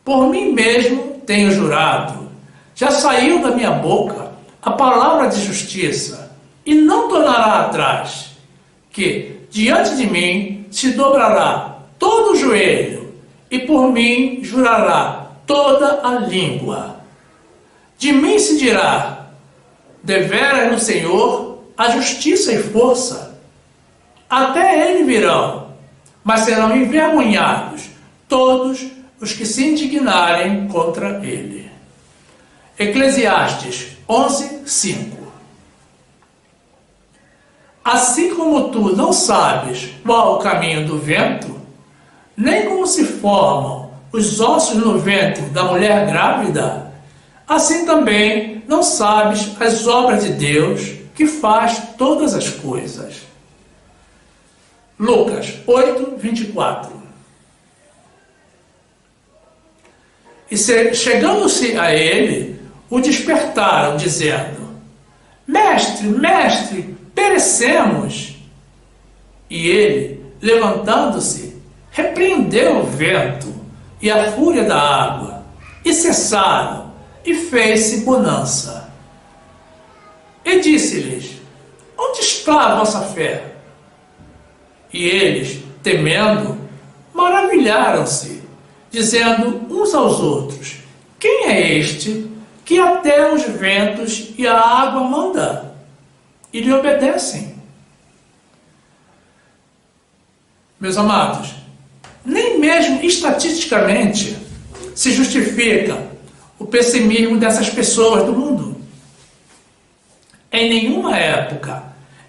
Por mim mesmo tenho jurado, já saiu da minha boca a palavra de justiça, e não tornará atrás, que diante de mim se dobrará todo o joelho, e por mim jurará toda a língua. De mim se dirá, deveras no Senhor a justiça e força. Até ele virão, mas serão envergonhados todos os que se indignarem contra ele. Eclesiastes 11, 5. Assim como tu não sabes qual o caminho do vento, nem como se formam os ossos no ventre da mulher grávida, assim também não sabes as obras de Deus, que faz todas as coisas. Lucas 8, 24. E chegando-se a ele, o despertaram, dizendo, Mestre, mestre, perecemos. E ele, levantando-se, repreendeu o vento e a fúria da água, e cessaram, e fez-se bonança. E disse-lhes, onde está a vossa fé? E eles, temendo, maravilharam-se, dizendo uns aos outros, quem é este que até os ventos e a água manda? E lhe obedecem. Meus amados, nem mesmo estatisticamente se justifica o pessimismo dessas pessoas do mundo. Em nenhuma época,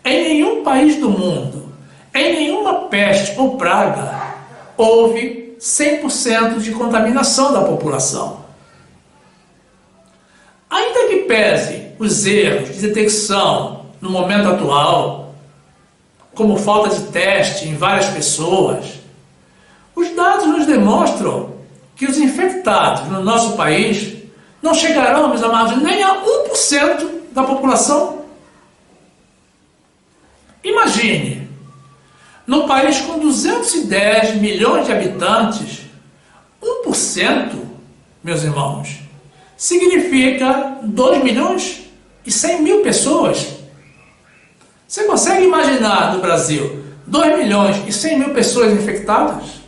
em nenhum país do mundo, em nenhuma peste ou praga, houve 100% de contaminação da população. Ainda que pese os erros de detecção no momento atual, como falta de teste em várias pessoas, Os dados nos demonstram que os infectados no nosso país não chegarão, meus amados, nem a 1% da população. Imagine, num país com 210 milhões de habitantes, 1%, meus irmãos, significa 2 milhões e 100 mil pessoas. Você consegue imaginar no Brasil 2 milhões e 100 mil pessoas infectadas?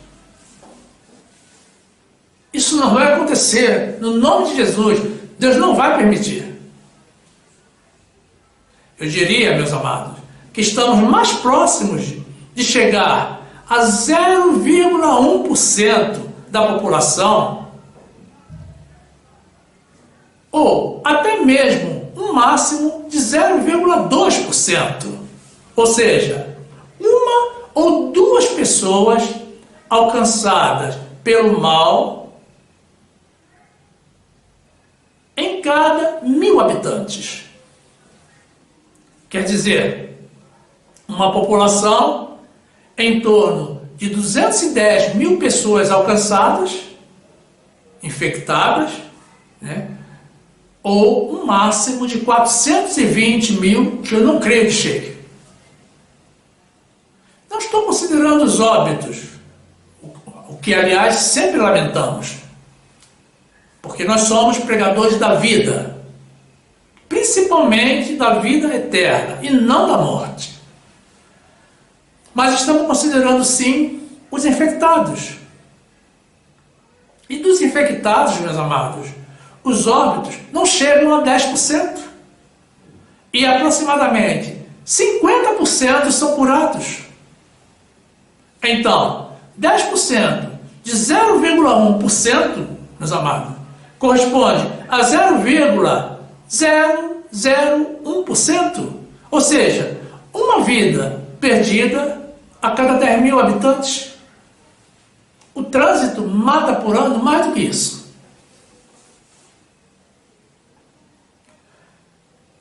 Isso não vai acontecer, no nome de Jesus. Deus não vai permitir. Eu diria, meus amados, que estamos mais próximos de chegar a 0,1% da população, ou até mesmo um máximo de 0,2%. Ou seja, uma ou duas pessoas alcançadas pelo mal em cada 1.000 habitantes. Quer dizer, uma população em torno de 210 mil pessoas alcançadas, infectadas, né? Ou um máximo de 420 mil, que eu não creio que chegue. Não estou considerando os óbitos, o que, aliás, sempre lamentamos, porque nós somos pregadores da vida, principalmente da vida eterna e não da morte. Mas estamos considerando, sim, os infectados. E dos infectados, meus amados, os óbitos não chegam a 10%. E aproximadamente 50% são curados. Então, 10% de 0,1%, meus amados, corresponde a 0,001%. Ou seja, uma vida perdida a cada 10 mil habitantes. O trânsito mata por ano mais do que isso.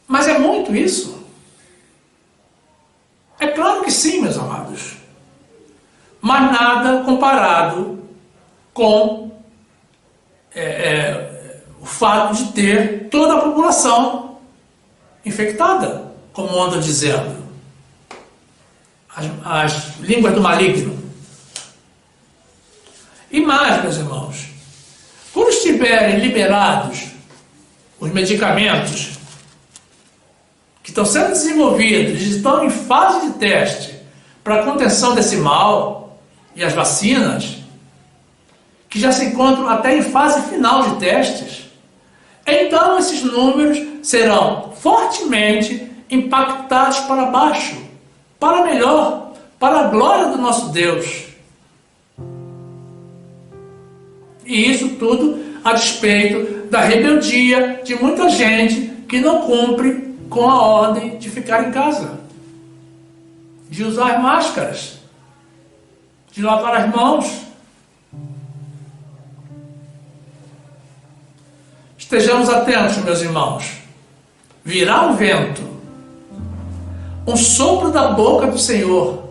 Mas é muito isso? É claro que sim, meus amados. Mas nada comparado com o fato de ter toda a população infectada, como ando dizendo. As línguas do maligno. E mais, meus irmãos, quando estiverem liberados os medicamentos que estão sendo desenvolvidos e estão em fase de teste para a contenção desse mal, e as vacinas, que já se encontram até em fase final de testes, então esses números serão fortemente impactados para baixo, para melhor, para a glória do nosso Deus. E isso tudo a despeito da rebeldia de muita gente que não cumpre com a ordem de ficar em casa, de usar máscaras, de lavar as mãos. Estejamos atentos, meus irmãos. Virá um vento, um sopro da boca do Senhor,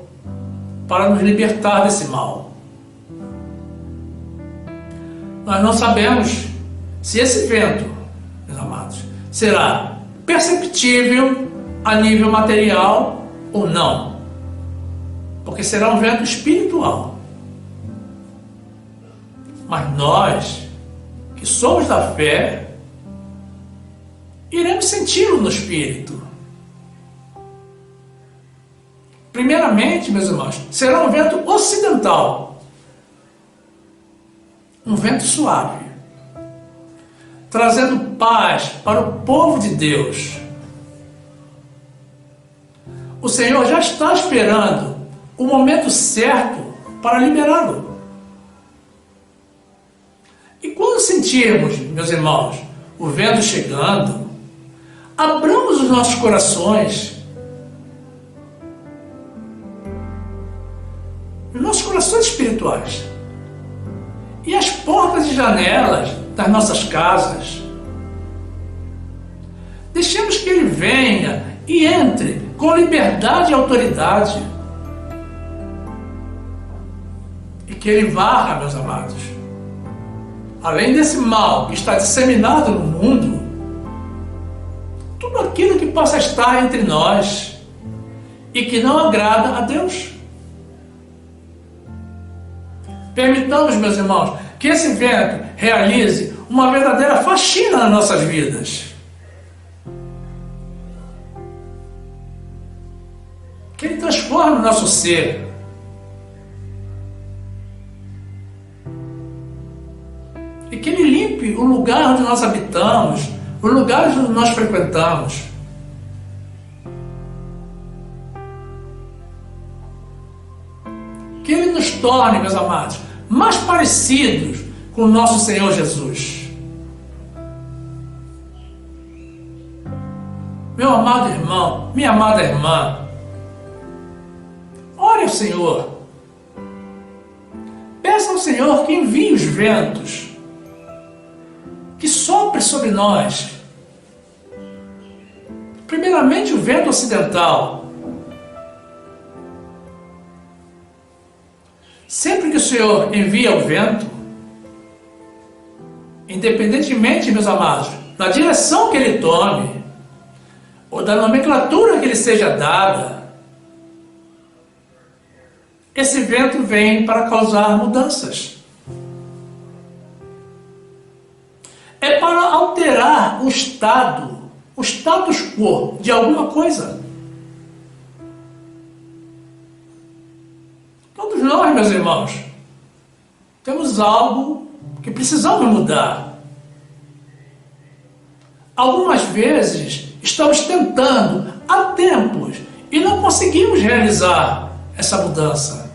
para nos libertar desse mal. Nós não sabemos se esse vento, meus amados, será perceptível a nível material ou não, porque será um vento espiritual. Mas nós, que somos da fé, iremos senti-lo no espírito. Primeiramente, meus irmãos, será um vento ocidental, um vento suave, trazendo paz para o povo de Deus. O Senhor já está esperando o momento certo para liberá-lo. E quando sentirmos, meus irmãos, o vento chegando, abramos os nossos corações, os nossos corações espirituais, e as portas e janelas das nossas casas. Deixemos que Ele venha e entre com liberdade e autoridade. E que Ele varra, meus amados, além desse mal que está disseminado no mundo, tudo aquilo que possa estar entre nós e que não agrada a Deus. Permitamos, meus irmãos, que esse vento realize uma verdadeira faxina nas nossas vidas. Que Ele transforme o nosso ser. E que Ele limpe o lugar onde nós habitamos, os lugares onde nós frequentamos. Que Ele nos torne, meus amados, mais parecidos com o nosso Senhor Jesus. Meu amado irmão, minha amada irmã, ore ao Senhor. Peça ao Senhor que envie os ventos, que sopre sobre nós. Primeiramente o vento ocidental. Sempre que o Senhor envia o vento, independentemente, meus amados, da direção que Ele tome, ou da nomenclatura que Ele seja dada, esse vento vem para causar mudanças. É para alterar o estado, o status quo de alguma coisa. Todos nós, meus irmãos, temos algo que precisamos mudar. Algumas vezes estamos tentando há tempos e não conseguimos realizar essa mudança.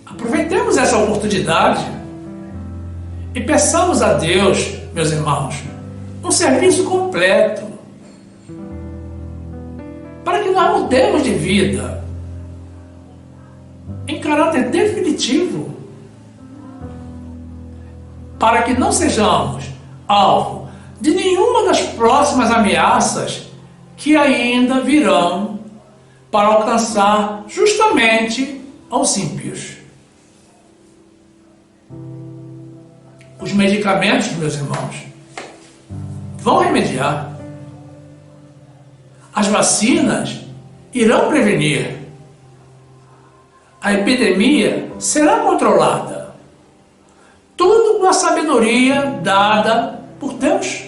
Aproveitemos essa oportunidade e peçamos a Deus, meus irmãos, um serviço completo para que nós mudemos de vida em caráter definitivo, para que não sejamos alvo de nenhuma das próximas ameaças que ainda virão para alcançar justamente aos ímpios. Os medicamentos, meus irmãos, vão remediar. As vacinas irão prevenir. A epidemia será controlada. Tudo com a sabedoria dada por Deus.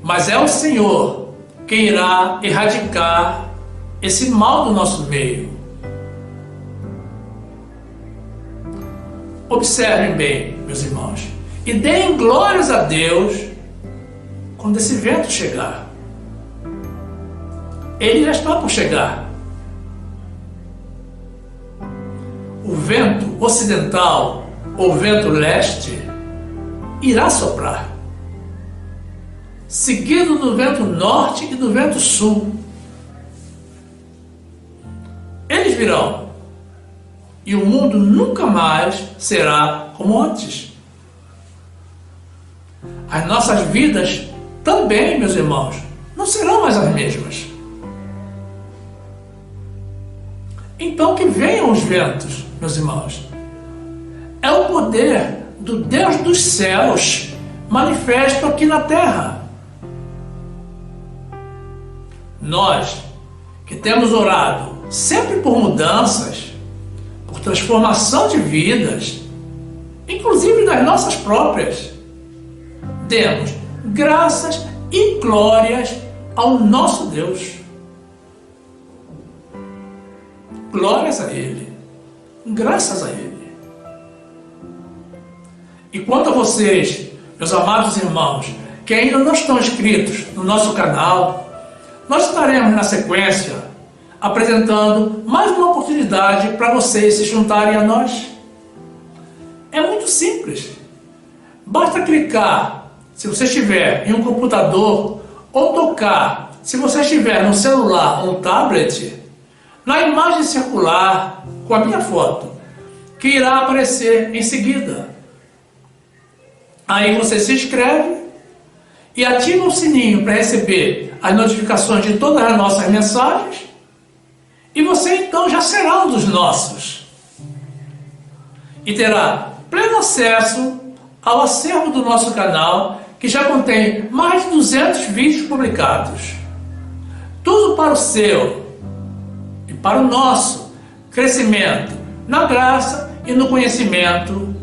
Mas é o Senhor que irá erradicar esse mal do nosso meio. Observem bem, meus irmãos, e deem glórias a Deus quando esse vento chegar. Ele já está por chegar. O vento ocidental ou vento leste irá soprar, seguido do vento norte e do vento sul. Eles virão, e o mundo nunca mais será como antes. As nossas vidas também, meus irmãos, não serão mais as mesmas. Então que venham os ventos, meus irmãos. É o poder do Deus dos céus manifesto aqui na terra. Nós, que temos orado sempre por mudanças, por transformação de vidas, inclusive das nossas próprias, demos graças e glórias ao nosso Deus. Glórias a Ele, graças a Ele. E quanto a vocês, meus amados irmãos, que ainda não estão inscritos no nosso canal, nós estaremos na sequência apresentando mais uma oportunidade para vocês se juntarem a nós. É muito simples. Basta clicar, se você estiver em um computador, ou tocar, se você estiver no celular ou tablet, na imagem circular com a minha foto, que irá aparecer em seguida. Aí você se inscreve e ativa o sininho para receber as notificações de todas as nossas mensagens. E você então já será um dos nossos. E terá pleno acesso ao acervo do nosso canal, que já contém mais de 200 vídeos publicados. Tudo para o seu e para o nosso crescimento na graça e no conhecimento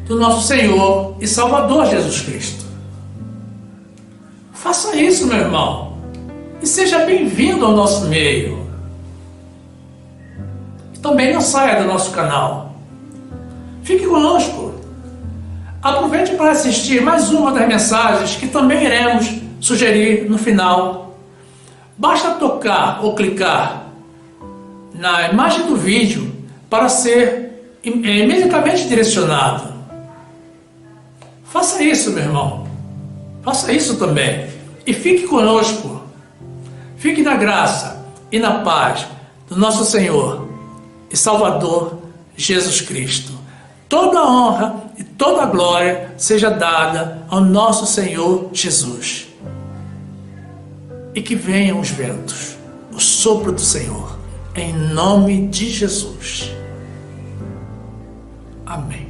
do nosso Senhor e Salvador Jesus Cristo. Faça isso, meu irmão, e seja bem-vindo ao nosso meio. Também não saia do nosso canal. Fique conosco. Aproveite para assistir mais uma das mensagens que também iremos sugerir no final. Basta tocar ou clicar na imagem do vídeo para ser imediatamente direcionado. Faça isso, meu irmão. Faça isso também. E fique conosco. Fique na graça e na paz do nosso Senhor e Salvador Jesus Cristo. Toda a honra e toda a glória seja dada ao nosso Senhor Jesus. E que venham os ventos, o sopro do Senhor, em nome de Jesus. Amém.